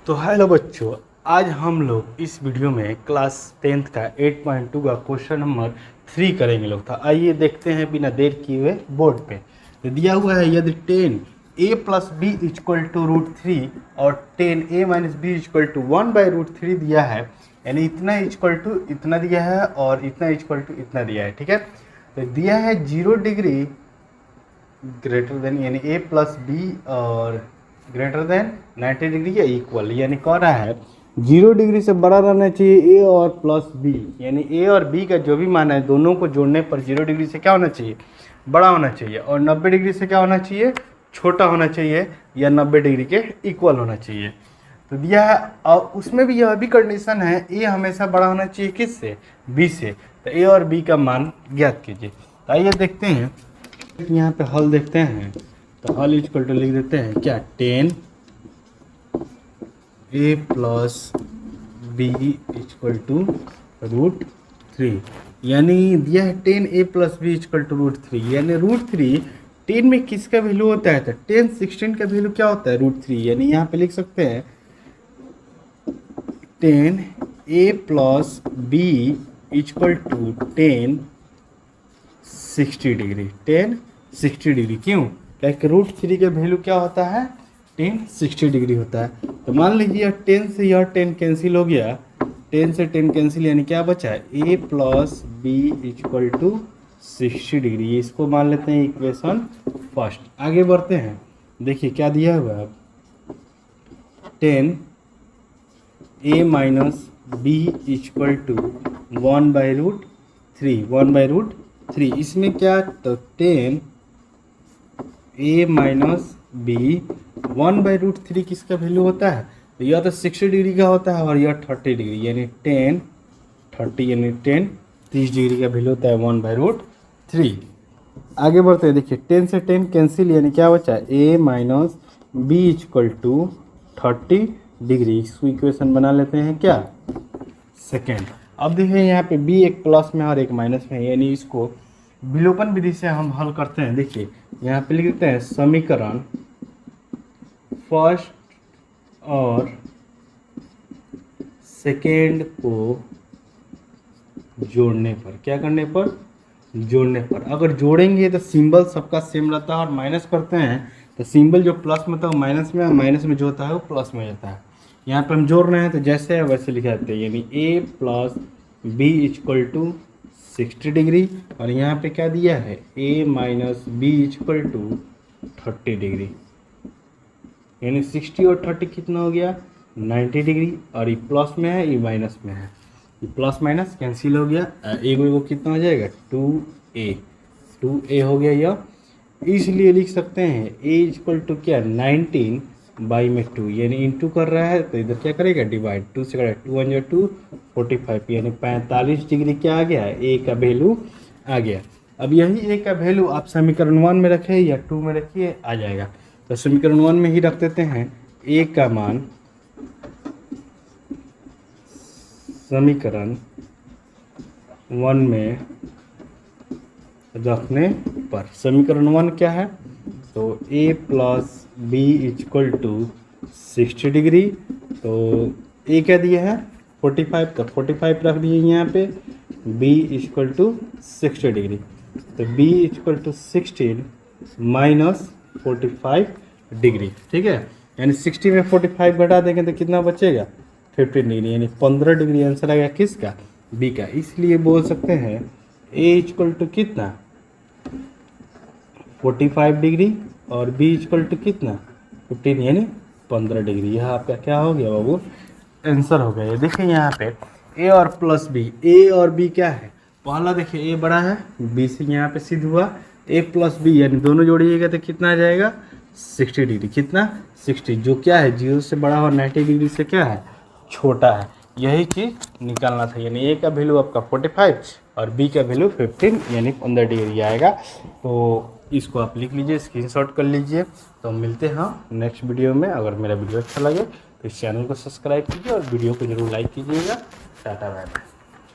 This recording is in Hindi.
तो हेलो बच्चों, आज हम लोग इस वीडियो में क्लास 10th का 8.2 का क्वेश्चन नंबर 3 करेंगे लोग। था आइए देखते हैं बिना देर किए हुए बोर्ड पे। तो दिया हुआ है यदि 10a + b = √3 और 10a - b = 1/√3 दिया है, यानी इतना इक्वल टू इतना दिया है और इतना इक्वल टू इतना दिया है। ठीक है, तो दिया है 0 डिग्री ग्रेटर देन यानी a + b और ग्रेटर देन 90 डिग्री या इक्वल, यानी कह रहा है 0 डिग्री से बड़ा रहना चाहिए a और प्लस b, यानी a और b का जो भी मान है दोनों को जोड़ने पर 0 डिग्री से क्या होना चाहिए, बड़ा होना चाहिए, और 90 डिग्री से क्या होना चाहिए, छोटा होना चाहिए, या 90 डिग्री के इक्वल होना चाहिए। तो दिया है, और उसमें भी यह भी कंडीशन है a हमेशा बड़ा होना चाहिए किससे, b से। तो a और b का मान ज्ञात कीजिए। तो आइए देखते हैं, यहाँ पे हल देखते हैं। तो हल इक्वल टू लिख देते हैं क्या, 10a + b = √3, यानी दिया है 10a + b = √3, यानी √3 10 में किसका वैल्यू होता है, तो 10 16 का वैल्यू क्या होता है, √3, यानी यहाँ पे लिख सकते हैं 10a + b = 10 60 डिग्री, 10 60 डिग्री। क्यों, क्योंकि √3 का वैल्यू क्या होता है, 10 60 डिग्री होता है। तो मान लीजिए 10 से यह 10 कैंसिल हो गया, 10 से 10 कैंसिल, यानी क्या बचा है, a + b = 60 डिग्री। इसको मान लेते हैं इक्वेशन फर्स्ट। आगे बढ़ते हैं, देखिए क्या दिया हुआ है, 10a - b = 1/√3, इसमें क्या, तो 10a - b 1/√3 किसका वैल्यू होता है, तो यह तो 60 डिग्री का होता है और यह 30 डिग्री, यानी 10 30 यानी 10 30 डिग्री का वैल्यू होता है 1/√3। आगे बढ़ते हैं, देखिए 10 से 10 कैंसिल, यानी क्या बचा है, a - b = 30 डिग्री। इसको इक्वेशन बना लेते हैं क्या, सेकेंड। अब देखिए यहाँ पे b एक प्लस में और एक माइनस में है, यानी इसको विलोपन विधि से हम हल करते हैं। देखिए यहाँ पे लिख देते हैं समीकरण फर्स्ट और सेकेंड को जोड़ने पर, क्या करने पर, जोड़ने पर। अगर जोड़ेंगे तो सिंबल सबका सेम रहता है, और माइनस करते हैं तो सिंबल जो प्लस में था वो माइनस में, और माइनस में जो होता है वो प्लस में जाता है। यहाँ पर हम जोड़ रहे हैं तो जैसे है वैसे लिखा जाता है, यानी a + b = 60 डिग्री, और यहाँ पे क्या दिया है, a - b = 30 डिग्री, यानी 60 और 30 कितना हो गया, 90 डिग्री। और ये प्लस में है, ये माइनस में है, ये प्लस माइनस कैंसिल हो गया, एगो कितना हो जाएगा, 2a हो गया यह। इसलिए लिख सकते हैं a = क्या, 19/2, यानी इंटू कर रहा है तो इधर क्या करेगा, डिवाइड, 2 से करेगा, 2 × 2 45, यानी 45 डिग्री क्या आ गया, a का वैल्यू आ गया। अब यही a का वैल्यू आप समीकरण 1 में रखें या 2 में रखिए, आ जाएगा। तो समीकरण 1 में ही रख देते हैं, a का मान समीकरण 1 में रखने पर, समीकरण 1 क्या है, तो a + b = 60 डिग्री, तो a क्या दिया है 45, तो 45 रख दिए यहाँ पे, b = 60 डिग्री, तो b = 16 - 45 डिग्री। ठीक है, यानी 60 में 45 घटा देंगे तो कितना बचेगा, 15 डिग्री, यानी 15 डिग्री आंसर आ गया किसका, b का। इसलिए बोल सकते हैं a = कितना, 45 डिग्री, और b = कितना, 15, यानी 15 डिग्री। यह आपका क्या हो गया बाबू, आंसर हो गया। देखिए यहाँ पे a और प्लस b, a और b क्या है, पहला देखिए a बड़ा है, b से यहाँ पे सिद्ध हुआ, a + b, यानी दोनों जोड़िएगा तो कितना आ जाएगा, 60 डिग्री, कितना 60, जो क्या है 0 से बड़ा और 90 डिग्री से क्या है, छोटा है। यही चीज़ निकालना था, यानी a का वैल्यू आपका 45 और b का वैल्यू 15, यानी 15 डिग्री आएगा। तो इसको आप लिख लीजिए, स्क्रीनशॉट कर लीजिए। तो हम मिलते हैं नेक्स्ट वीडियो में। अगर मेरा वीडियो अच्छा लगे तो इस चैनल को सब्सक्राइब कीजिए और वीडियो को जरूर लाइक कीजिएगा। Tata bye bye.